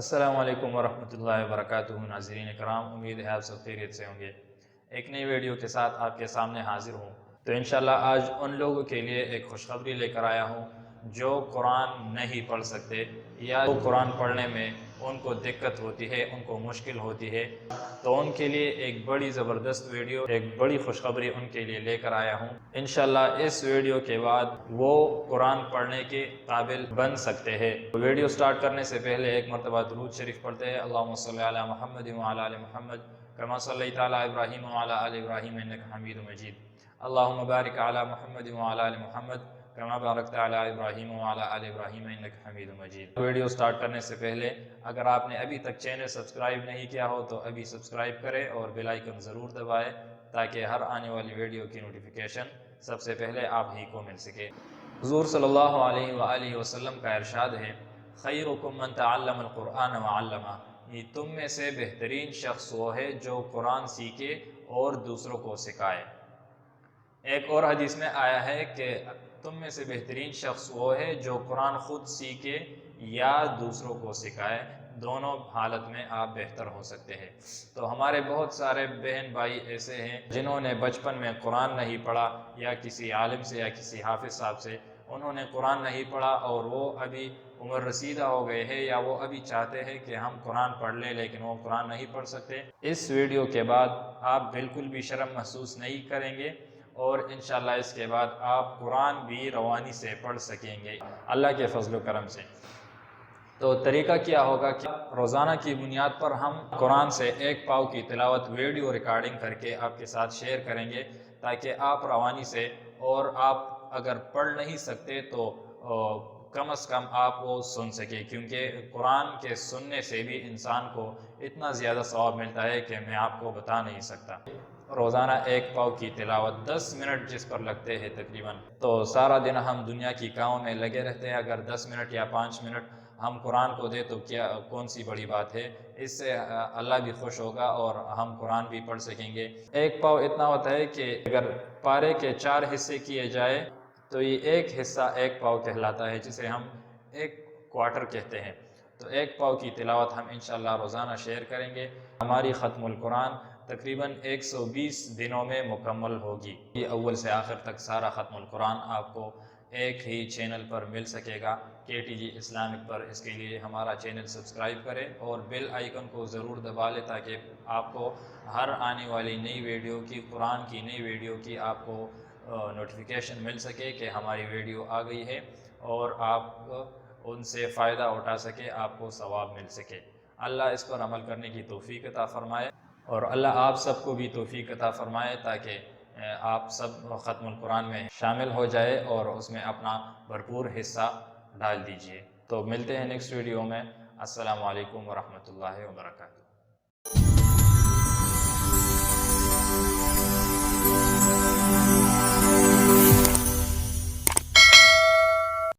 السلام علیکم ورحمۃ اللہ وبرکاتہ۔ ناظرین کرام، امید ہے آپ سب خیریت سے ہوں گے۔ ایک نئی ویڈیو کے ساتھ آپ کے سامنے حاضر ہوں۔ تو انشاءاللہ آج ان لوگوں کے لیے ایک خوشخبری لے کر آیا ہوں جو قرآن نہیں پڑھ سکتے یا قرآن پڑھنے میں ان کو دقت ہوتی ہے، ان کو مشکل ہوتی ہے، تو ان کے لیے ایک بڑی زبردست ویڈیو، ایک بڑی خوشخبری ان کے لیے لے کر آیا ہوں۔ انشاءاللہ اس ویڈیو کے بعد وہ قرآن پڑھنے کے قابل بن سکتے ہیں۔ ویڈیو سٹارٹ کرنے سے پہلے ایک مرتبہ درود شریف پڑھتے ہیں۔ اللہم صلی علی محمد وعلی آل محمد کما صلیت علی ابراہیم وعلی آل ابراہیم انک حمید مجید۔ اللہم بارک علی محمد وعلی آل محمد کما بارکت علی ابراہیم وعلی آل ابراہیم انک حمید مجید۔ ویڈیو سٹارٹ کرنے سے پہلے اگر آپ نے ابھی تک چینل سبسکرائب نہیں کیا ہو تو ابھی سبسکرائب کریں اور بیل آئیکن ضرور دبائیں تاکہ ہر آنے والی ویڈیو کی نوٹیفیکیشن سب سے پہلے آپ ہی کو مل سکے۔ حضور صلی اللہ علیہ وآلہ وسلم کا ارشاد ہے، خیرکم من تعلم القرآن وعلمہ، تم میں سے بہترین شخص وہ ہے جو قرآن سیکھے اور دوسروں کو سکھائے۔ ایک اور حدیث میں آیا ہے کہ تم میں سے بہترین شخص وہ ہے جو قرآن خود سیکھے یا دوسروں کو سکھائے، دونوں حالت میں آپ بہتر ہو سکتے ہیں۔ تو ہمارے بہت سارے بہن بھائی ایسے ہیں جنہوں نے بچپن میں قرآن نہیں پڑھا، یا کسی عالم سے یا کسی حافظ صاحب سے انہوں نے قرآن نہیں پڑھا، اور وہ ابھی عمر رسیدہ ہو گئے ہیں، یا وہ ابھی چاہتے ہیں کہ ہم قرآن پڑھ لیں لیکن وہ قرآن نہیں پڑھ سکتے۔ اس ویڈیو کے بعد آپ بالکل بھی شرم محسوس نہیں کریں گے، اور انشاءاللہ اس کے بعد آپ قرآن بھی روانی سے پڑھ سکیں گے اللہ کے فضل و کرم سے۔ تو طریقہ کیا ہوگا کہ روزانہ کی بنیاد پر ہم قرآن سے ایک پاؤ کی تلاوت ویڈیو ریکارڈنگ کر کے آپ کے ساتھ شیئر کریں گے، تاکہ آپ روانی سے، اور آپ اگر پڑھ نہیں سکتے تو کم از کم آپ وہ سن سکیں، کیونکہ قرآن کے سننے سے بھی انسان کو اتنا زیادہ ثواب ملتا ہے کہ میں آپ کو بتا نہیں سکتا۔ روزانہ ایک پاؤ کی تلاوت 10 منٹ جس پر لگتے ہیں تقریباً، تو سارا دن ہم دنیا کی کاموں میں لگے رہتے ہیں، اگر 10 منٹ یا 5 منٹ ہم قرآن کو دے تو کون سی بڑی بات ہے؟ اس سے اللہ بھی خوش ہوگا اور ہم قرآن بھی پڑھ سکیں گے۔ ایک پاؤ اتنا ہوتا ہے کہ اگر پارے کے 4 حصے کیے جائے تو یہ ایک حصہ ایک پاؤ کہلاتا ہے، جسے ہم ایک کوارٹر کہتے ہیں۔ تو ایک پاؤ کی تلاوت ہم انشاءاللہ روزانہ شیئر کریں گے۔ ہماری ختم القرآن تقریباً 120 دنوں میں مکمل ہوگی۔ یہ اول سے آخر تک سارا ختم القرآن آپ کو ایک ہی چینل پر مل سکے گا، KTG اسلامک پر۔ اس کے لیے ہمارا چینل سبسکرائب کریں اور بیل آئیکن کو ضرور دبا لیں تاکہ آپ کو ہر آنے والی نئی ویڈیو کی، قرآن کی نئی ویڈیو کی آپ کو نوٹیفیکیشن مل سکے کہ ہماری ویڈیو آ گئی ہے، اور آپ ان سے فائدہ اٹھا سکے، آپ کو ثواب مل سکے۔ اللہ اس پر عمل کرنے کی توفیق عطا فرمائے، اور اللہ آپ سب کو بھی توفیق عطا فرمائے تاکہ آپ سب ختم القرآن میں شامل ہو جائے اور اس میں اپنا بھرپور حصہ ڈال دیجئے۔ تو ملتے ہیں نیکسٹ ویڈیو میں۔ السلام علیکم ورحمۃ اللہ وبرکاتہ۔